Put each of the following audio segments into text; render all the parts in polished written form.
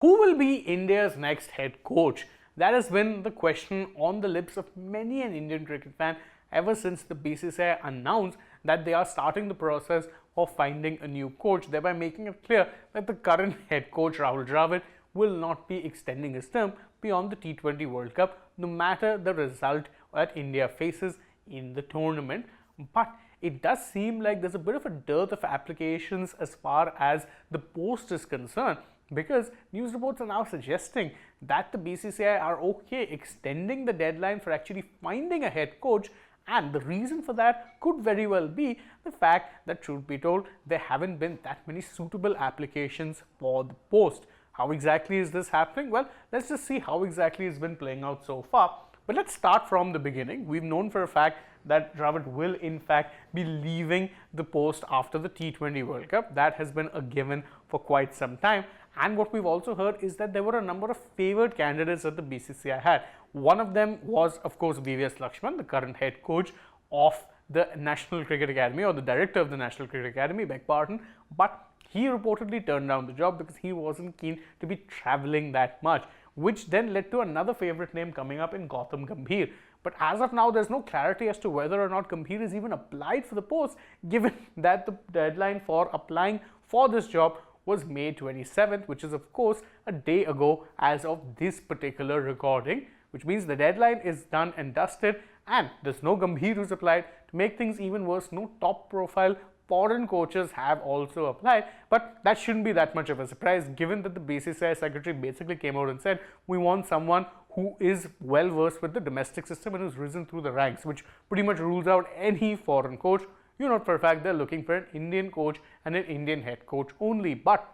Who will be India's next head coach? That has been the question on the lips of many an Indian cricket fan ever since the BCCI announced that they are starting the process of finding a new coach, thereby making it clear that the current head coach Rahul Dravid will not be extending his term beyond the T20 World Cup, no matter the result that India faces in the tournament. But it does seem like there's a bit of a dearth of applications as far as the post is concerned, because news reports are now suggesting that the BCCI are okay extending the deadline for actually finding a head coach, and the reason for that could very well be the fact that, truth be told, there haven't been that many suitable applications for the post. How exactly is this happening? Well, let's just see how exactly it's been playing out so far. But let's start from the beginning. We've known for a fact that Dravid will in fact be leaving the post after the T20 World Cup. That has been a given for quite some time. And what we've also heard is that there were a number of favoured candidates that the BCCI had. One of them was, of course, VVS Lakshman, the current head coach of the National Cricket Academy, or the director of the National Cricket Academy, beg pardon. But he reportedly turned down the job because he wasn't keen to be travelling that much, which then led to another favourite name coming up in Gautam Gambhir. But as of now, there's no clarity as to whether or not Gambhir is even applied for the post, given that the deadline for applying for this job was May 27th, which is of course a day ago as of this particular recording, which means the deadline is done and dusted, and there's no Gambhir who's applied. To make things even worse, no top profile foreign coaches have also applied, but that shouldn't be that much of a surprise, given that the BCCI secretary basically came out and said we want someone who is well versed with the domestic system and who's risen through the ranks, which pretty much rules out any foreign coach. You know for a fact they're looking for an Indian coach and an Indian head coach only. But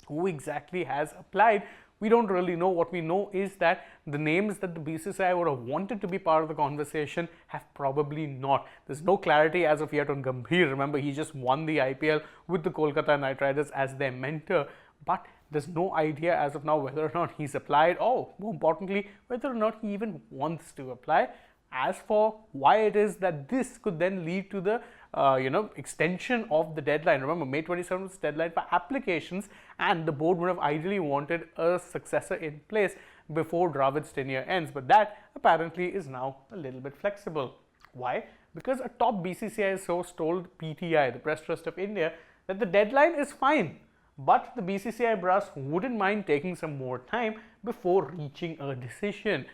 who exactly has applied? We don't really know. What we know is that the names that the BCCI would have wanted to be part of the conversation have probably not. There's no clarity as of yet on Gambhir. Remember, he just won the IPL with the Kolkata Knight Riders as their mentor. But there's no idea as of now whether or not he's applied, or more importantly, whether or not he even wants to apply. As for why it is that this could then lead to the extension of the deadline. Remember, May 27th was the deadline for applications, and the board would have ideally wanted a successor in place before Dravid's tenure ends. But that apparently is now a little bit flexible. Why? Because a top BCCI source told PTI, the Press Trust of India, that the deadline is fine, but the BCCI brass wouldn't mind taking some more time before reaching a decision.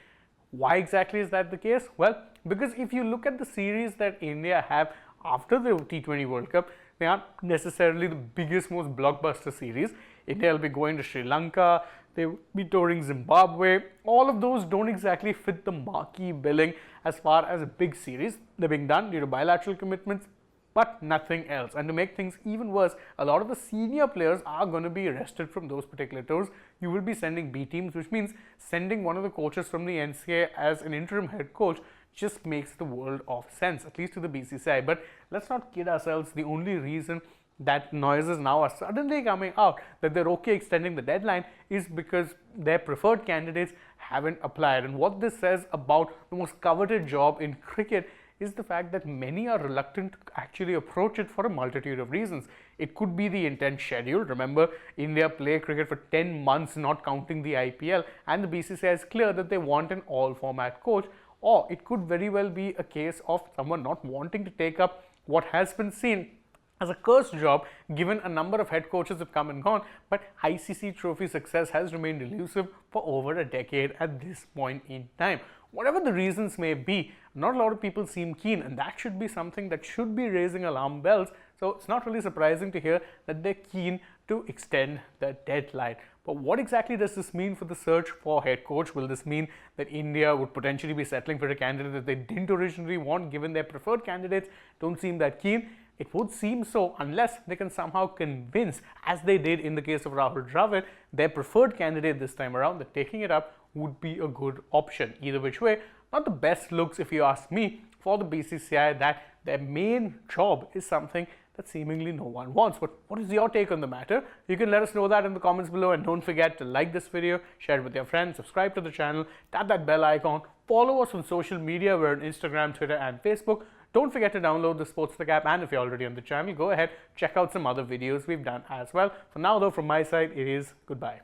Why exactly is that the case? Well, because if you look at the series that India have after the T20 World Cup, they aren't necessarily the biggest, most blockbuster series. India will be going to Sri Lanka, they will be touring Zimbabwe. All of those don't exactly fit the marquee billing as far as a big series. They're being done due to bilateral commitments, but nothing else. And to make things even worse, a lot of the senior players are going to be rested from those particular tours. You will be sending B teams, which means sending one of the coaches from the NCA as an interim head coach just makes the world of sense, at least to the BCCI. But let's not kid ourselves. The only reason that noises now are suddenly coming out that they're okay extending the deadline is because their preferred candidates haven't applied. And what this says about the most coveted job in cricket is the fact that many are reluctant to actually approach it for a multitude of reasons. It could be the intense schedule. Remember, India play cricket for 10 months, not counting the IPL, and the BCCI is clear that they want an all-format coach. Or it could very well be a case of someone not wanting to take up what has been seen as a cursed job, given a number of head coaches have come and gone, but ICC trophy success has remained elusive for over a decade at this point in time. Whatever the reasons may be, not a lot of people seem keen, and that should be something that should be raising alarm bells. So it's not really surprising to hear that they're keen to extend the deadline. But what exactly does this mean for the search for head coach? Will this mean that India would potentially be settling for a candidate that they didn't originally want, given their preferred candidates don't seem that keen? It would seem so, unless they can somehow convince, as they did in the case of Rahul Dravid, their preferred candidate this time around, that taking it up would be a good option. Either which way, not the best looks, if you ask me, for the BCCI, that their main job is something that seemingly no one wants. But what is your take on the matter? You can let us know that in the comments below, and don't forget to like this video, share it with your friends, subscribe to the channel, tap that bell icon, follow us on social media. We're on Instagram, Twitter and Facebook. Don't forget to download the AajTak app, and if you're already on the channel, go ahead, check out some other videos we've done as well. For now though, from my side, it is goodbye.